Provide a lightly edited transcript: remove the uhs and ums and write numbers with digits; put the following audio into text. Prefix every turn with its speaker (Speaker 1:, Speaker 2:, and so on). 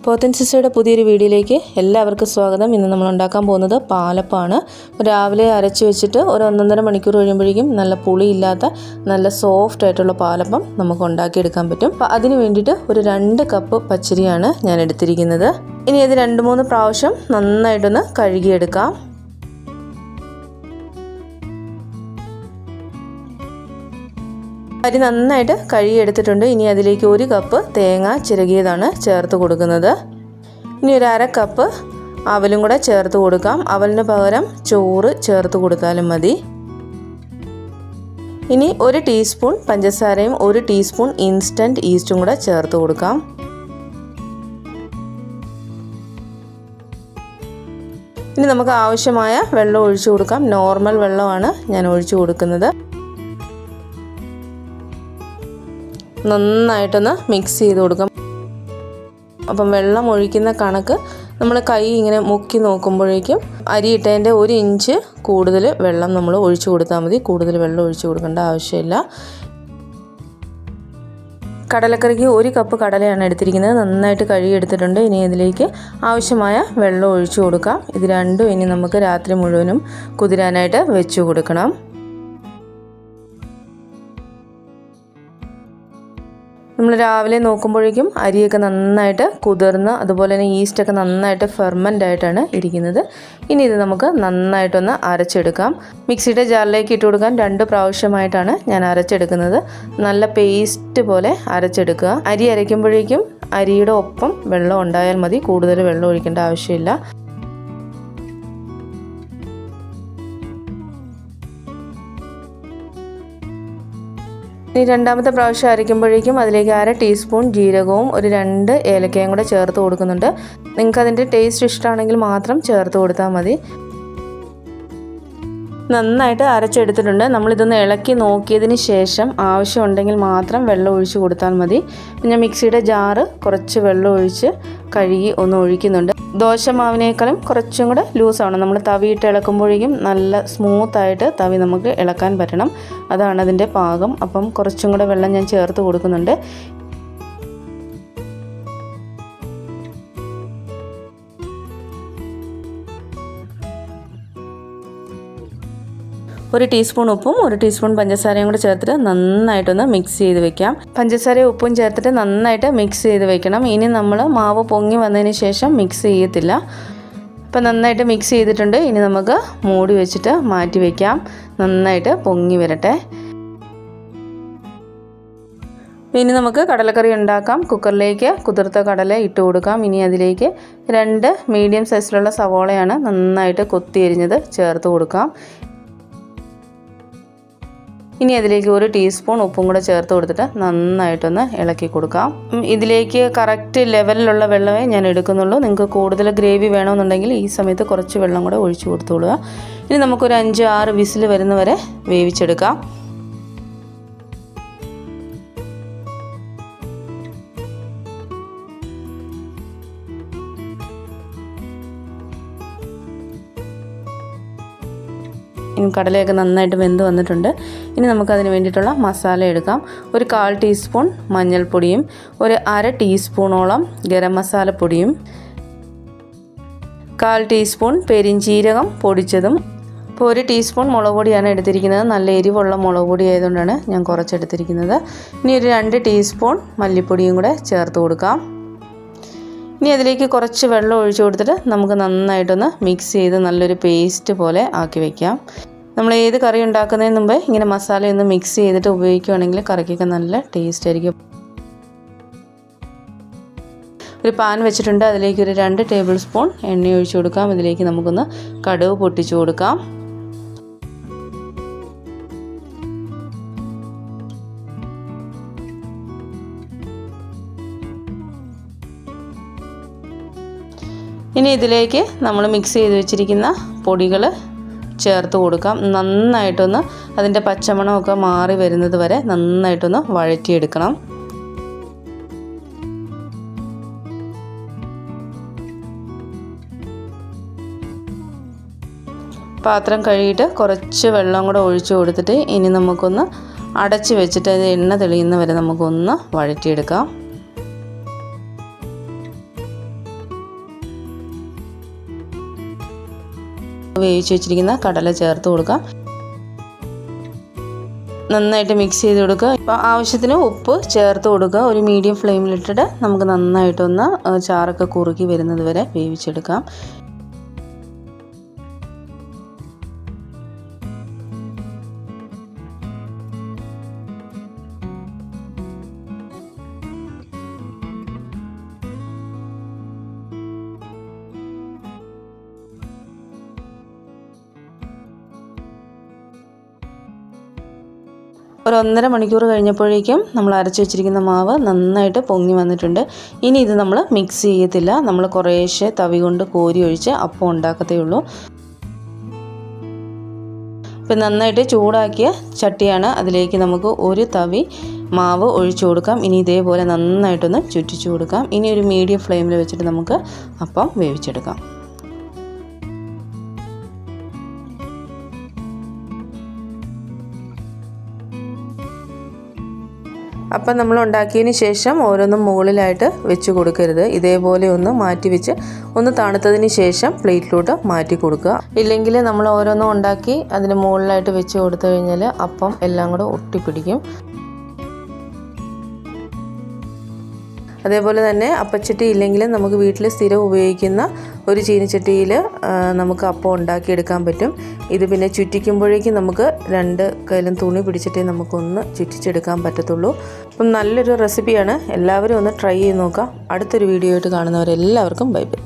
Speaker 1: പോത്തൻസിസയുടെ പുതിയൊരു വീഡിയോയിലേക്ക് എല്ലാവർക്കും സ്വാഗതം. ഇന്ന് നമ്മൾ ഉണ്ടാക്കാൻ പോകുന്നത് പാലപ്പമാണ്. രാവിലെ അരച്ച് വെച്ചിട്ട് ഒരു 1.5 മണിക്കൂർ കഴിയുമ്പോഴേക്കും നല്ല പുളിയില്ലാത്ത നല്ല സോഫ്റ്റ് ആയിട്ടുള്ള പാലപ്പം നമുക്ക് ഉണ്ടാക്കിയെടുക്കാൻ പറ്റും. അപ്പോൾ അതിന് വേണ്ടിയിട്ട് ഒരു 2 കപ്പ് പച്ചരിയാണ് ഞാൻ എടുത്തിരിക്കുന്നത്. ഇനി അത് 2-3 പ്രാവശ്യം നന്നായിട്ടൊന്ന് കഴുകിയെടുക്കാം. അരി നന്നായിട്ട് കഴുകിയെടുത്തിട്ടുണ്ട്. ഇനി അതിലേക്ക് 1 കപ്പ് തേങ്ങ ചിരകിയതാണ് ചേർത്ത് കൊടുക്കുന്നത്. ഇനി ഒരു 1/2 കപ്പ് അവലും കൂടെ ചേർത്ത് കൊടുക്കാം. അവലിന് പകരം ചോറ് ചേർത്ത് കൊടുത്താലും മതി. ഇനി 1 ടീസ്പൂൺ പഞ്ചസാരയും 1 ടീസ്പൂൺ ഇൻസ്റ്റൻറ്റ് ഈസ്റ്റും കൂടെ ചേർത്ത് കൊടുക്കാം. ഇനി നമുക്ക് ആവശ്യമായ വെള്ളം ഒഴിച്ചു കൊടുക്കാം. നോർമൽ വെള്ളമാണ് ഞാൻ ഒഴിച്ചു കൊടുക്കുന്നത്. നന്നായിട്ടൊന്ന് മിക്സ് ചെയ്ത് കൊടുക്കാം. അപ്പം വെള്ളം ഒഴിക്കുന്ന കണക്ക് നമ്മൾ കൈ ഇങ്ങനെ മുക്കി നോക്കുമ്പോഴേക്കും അരിയിട്ടതിൻ്റെ 1 ഇഞ്ച് കൂടുതൽ വെള്ളം നമ്മൾ ഒഴിച്ചു കൊടുത്താൽ മതി. കൂടുതൽ വെള്ളം ഒഴിച്ചു കൊടുക്കേണ്ട ആവശ്യമില്ല. കടലക്കറിക്ക് 1 കപ്പ് കടലയാണ് എടുത്തിരിക്കുന്നത്. നന്നായിട്ട് കഴുകിയെടുത്തിട്ടുണ്ട്. ഇനി ഇതിലേക്ക് ആവശ്യമായ വെള്ളം ഒഴിച്ചു കൊടുക്കാം. ഇത് രണ്ടും ഇനി നമുക്ക് രാത്രി മുഴുവനും കുതിരാനായിട്ട് വെച്ചു കൊടുക്കണം. നമ്മൾ രാവിലെ നോക്കുമ്പോഴേക്കും അരിയൊക്കെ നന്നായിട്ട് കുതിർന്ന് അതുപോലെ തന്നെ ഈസ്റ്റൊക്കെ നന്നായിട്ട് ഫെർമെൻ്റ് ആയിട്ടാണ് ഇരിക്കുന്നത്. ഇനി ഇത് നമുക്ക് നന്നായിട്ടൊന്ന് അരച്ചെടുക്കാം. മിക്സിയുടെ ജാറിലേക്ക് ഇട്ട് കൊടുക്കാൻ 2 പ്രാവശ്യമായിട്ടാണ് ഞാൻ അരച്ചെടുക്കുന്നത്. നല്ല പേസ്റ്റ് പോലെ അരച്ചെടുക്കുക. അരി അരയ്ക്കുമ്പോഴേക്കും അരിയുടെ ഒപ്പം വെള്ളം ഉണ്ടായാൽ മതി. കൂടുതൽ വെള്ളം ഒഴിക്കേണ്ട ആവശ്യമില്ല. ഇനി 2ാമത്തെ പ്രാവശ്യം അരയ്ക്കുമ്പോഴേക്കും അതിലേക്ക് 1/2 ടീസ്പൂൺ ജീരകവും 2 ഏലക്കയും കൂടെ ചേർത്ത് കൊടുക്കുന്നുണ്ട്. നിങ്ങൾക്ക് അതിൻ്റെ ടേസ്റ്റ് ഇഷ്ടമാണെങ്കിൽ മാത്രം ചേർത്ത് കൊടുത്താൽ മതി. നന്നായിട്ട് അരച്ചെടുത്തിട്ടുണ്ട്. നമ്മളിതൊന്ന് ഇളക്കി നോക്കിയതിന് ശേഷം ആവശ്യമുണ്ടെങ്കിൽ മാത്രം വെള്ളം ഒഴിച്ച് കൊടുത്താൽ മതി. ഞാൻ മിക്സിയുടെ ജാറ് കുറച്ച് വെള്ളം ഒഴിച്ച് കഴുകി ഒന്ന് ഒഴിക്കുന്നുണ്ട്. ദോശമാവിനേക്കാളും കുറച്ചും കൂടെ ലൂസാണ്. നമ്മൾ തവിയിട്ട് ഇളക്കുമ്പോഴേക്കും നല്ല സ്മൂത്തായിട്ട് തവി നമുക്ക് ഇളക്കാൻ പറ്റണം. അതാണ് അതിൻ്റെ പാകം. അപ്പം കുറച്ചും കൂടെ വെള്ളം ഞാൻ ചേർത്ത് കൊടുക്കുന്നുണ്ട്. ഒരു ടീസ്പൂൺ ഉപ്പും 1 ടീസ്പൂൺ പഞ്ചസാരയും കൂടെ ചേർത്തിട്ട് നന്നായിട്ടൊന്ന് മിക്സ് ചെയ്ത് വെക്കാം. പഞ്ചസാരയും ഉപ്പും ചേർത്തിട്ട് നന്നായിട്ട് മിക്സ് ചെയ്ത് വെക്കണം. ഇനി നമ്മൾ മാവ് പൊങ്ങി വന്നതിന് ശേഷം മിക്സ് ചെയ്യത്തില്ല. അപ്പം നന്നായിട്ട് മിക്സ് ചെയ്തിട്ടുണ്ട്. ഇനി നമുക്ക് മൂടി വെച്ചിട്ട് മാറ്റി വയ്ക്കാം. നന്നായിട്ട് പൊങ്ങി വരട്ടെ. ഇനി നമുക്ക് കടലക്കറി ഉണ്ടാക്കാം. കുക്കറിലേക്ക് കുതിർത്ത കടല ഇട്ട് കൊടുക്കാം. ഇനി അതിലേക്ക് 2 മീഡിയം സൈസിലുള്ള സവോളയാണ് നന്നായിട്ട് കൊത്തി എരിഞ്ഞത് ചേർത്ത് കൊടുക്കാം. ഇനി അതിലേക്ക് 1 ടീസ്പൂൺ ഉപ്പും കൂടെ ചേർത്ത് കൊടുത്തിട്ട് നന്നായിട്ടൊന്ന് ഇളക്കി കൊടുക്കാം. ഇതിലേക്ക് കറക്റ്റ് ലെവലിലുള്ള വെള്ളമേ ഞാൻ എടുക്കുന്നുള്ളൂ. നിങ്ങൾക്ക് കൂടുതൽ ഗ്രേവി വേണമെന്നുണ്ടെങ്കിൽ ഈ സമയത്ത് കുറച്ച് വെള്ളം കൂടെ ഒഴിച്ചു കൊടുത്തോളുക. ഇനി നമുക്കൊരു 5-6 വിസിൽ വരുന്നവരെ വേവിച്ചെടുക്കാം. ഇനി കടലയൊക്കെ നന്നായിട്ട് വെന്ത് വന്നിട്ടുണ്ട്. ഇനി നമുക്കതിന് വേണ്ടിയിട്ടുള്ള മസാല എടുക്കാം. ഒരു 1/4 ടീസ്പൂൺ മഞ്ഞൾപ്പൊടിയും 1/2 ടീസ്പൂണോളം ഗരം മസാലപ്പൊടിയും 1/4 ടീസ്പൂൺ പെരിഞ്ജീരകം പൊടിച്ചതും. ഇപ്പോൾ 1 ടീസ്പൂൺ മുളക് പൊടിയാണ് എടുത്തിരിക്കുന്നത്. നല്ല എരിവുള്ള മുളക് പൊടി ആയതുകൊണ്ടാണ് ഞാൻ കുറച്ചെടുത്തിരിക്കുന്നത്. ഇനി ഒരു 2 ടീസ്പൂൺ മല്ലിപ്പൊടിയും കൂടെ ചേർത്ത് കൊടുക്കാം. ഇനി അതിലേക്ക് കുറച്ച് വെള്ളം ഒഴിച്ചു കൊടുത്തിട്ട് നമുക്ക് നന്നായിട്ടൊന്ന് മിക്സ് ചെയ്ത് നല്ലൊരു പേസ്റ്റ് പോലെ ആക്കി വയ്ക്കാം. നമ്മൾ ഏത് കറി ഉണ്ടാക്കുന്നതിന് മുമ്പേ ഇങ്ങനെ മസാലയൊന്ന് മിക്സ് ചെയ്തിട്ട് ഉപയോഗിക്കുകയാണെങ്കിൽ കറിക്കൊക്കെ നല്ല ടേസ്റ്റ് ആയിരിക്കും. ഒരു പാൻ വെച്ചിട്ടുണ്ട്. അതിലേക്ക് ഒരു 2 ടേബിൾ സ്പൂൺ എണ്ണ ഒഴിച്ചു കൊടുക്കാം. ഇതിലേക്ക് നമുക്കൊന്ന് കടുക് പൊട്ടിച്ചു കൊടുക്കാം. ഇനി ഇതിലേക്ക് നമ്മൾ മിക്സ് ചെയ്ത് വെച്ചിരിക്കുന്ന പൊടികൾ ചേർത്ത് കൊടുക്കാം. നന്നായിട്ടൊന്ന് അതിൻ്റെ പച്ചമണമൊക്കെ മാറി വരുന്നത് വരെ നന്നായിട്ടൊന്ന് വഴറ്റിയെടുക്കണം. പാത്രം കഴുകിയിട്ട് കുറച്ച് വെള്ളം കൂടെ ഒഴിച്ചു കൊടുത്തിട്ട് ഇനി നമുക്കൊന്ന് അടച്ച് വെച്ചിട്ട് അത് എണ്ണ തെളിയുന്ന വരെ നമുക്കൊന്ന് വഴറ്റിയെടുക്കാം. വേവിച്ച് വെച്ചിരിക്കുന്ന കടല ചേർത്ത് കൊടുക്കാം. നന്നായിട്ട് മിക്സ് ചെയ്ത് കൊടുക്കുക. ഇപ്പോൾ ആവശ്യത്തിന് ഉപ്പ് ചേർത്ത് കൊടുക്കുക. ഒരു മീഡിയം ഫ്ലെയിമിലിട്ടിട്ട് നമുക്ക് നന്നായിട്ടൊന്ന് ചാറൊക്കെ കുറുകി വരുന്നത് വരെ വേവിച്ചെടുക്കാം. ഒരു 1.5 മണിക്കൂർ കഴിഞ്ഞപ്പോഴേക്കും നമ്മൾ അരച്ച് വെച്ചിരിക്കുന്ന മാവ് നന്നായിട്ട് പൊങ്ങി വന്നിട്ടുണ്ട്. ഇനി ഇത് നമ്മൾ മിക്സ് ചെയ്യത്തില്ല. നമ്മൾ കുറേശ്ശെ തവി കൊണ്ട് കോരി ഒഴിച്ച് അപ്പം ഉണ്ടാക്കത്തേ ഉള്ളൂ. ഇപ്പം നന്നായിട്ട് ചൂടാക്കിയ ചട്ടിയാണ്. അതിലേക്ക് നമുക്ക് ഒരു തവി മാവ് ഒഴിച്ചു കൊടുക്കാം. ഇനി ഇതേപോലെ നന്നായിട്ടൊന്ന് ചുറ്റിച്ചു കൊടുക്കാം. ഇനി ഒരു മീഡിയം ഫ്ലെയിമിൽ വെച്ചിട്ട് നമുക്ക് അപ്പം വേവിച്ചെടുക്കാം. അപ്പം നമ്മൾ ഉണ്ടാക്കിയതിന് ശേഷം ഓരോന്നും മുകളിലായിട്ട് വെച്ച് കൊടുക്കരുത്. ഇതേപോലെ ഒന്ന് മാറ്റി വെച്ച് ഒന്ന് തണുത്തതിന് ശേഷം പ്ലേറ്റിലോട്ട് മാറ്റി കൊടുക്കുക. ഇല്ലെങ്കിൽ നമ്മൾ ഓരോന്നും ഉണ്ടാക്കി അതിന് മുകളിലായിട്ട് വെച്ച് കൊടുത്തു കഴിഞ്ഞാൽ അപ്പം എല്ലാം കൂടെ ഒട്ടിപ്പിടിക്കും. അതേപോലെ തന്നെ അപ്പച്ചട്ടി ഇല്ലെങ്കിൽ നമുക്ക് വീട്ടിൽ സ്ഥിരം ഉപയോഗിക്കുന്ന ഒരു ചീനിച്ചട്ടിയിൽ നമുക്ക് അപ്പം ഉണ്ടാക്കിയെടുക്കാൻ പറ്റും. ഇത് പിന്നെ ചുറ്റിക്കുമ്പോഴേക്കും നമുക്ക് 2 കയ്യിലും തുണി പിടിച്ചിട്ടേ നമുക്കൊന്ന് ചുറ്റിച്ചെടുക്കാൻ പറ്റത്തുള്ളൂ. അപ്പം നല്ലൊരു റെസിപ്പിയാണ്. എല്ലാവരും ഒന്ന് ട്രൈ ചെയ്ത് നോക്കാം. അടുത്തൊരു വീഡിയോ ആയിട്ട് കാണുന്നവരെല്ലാവർക്കും ബൈ ബൈ.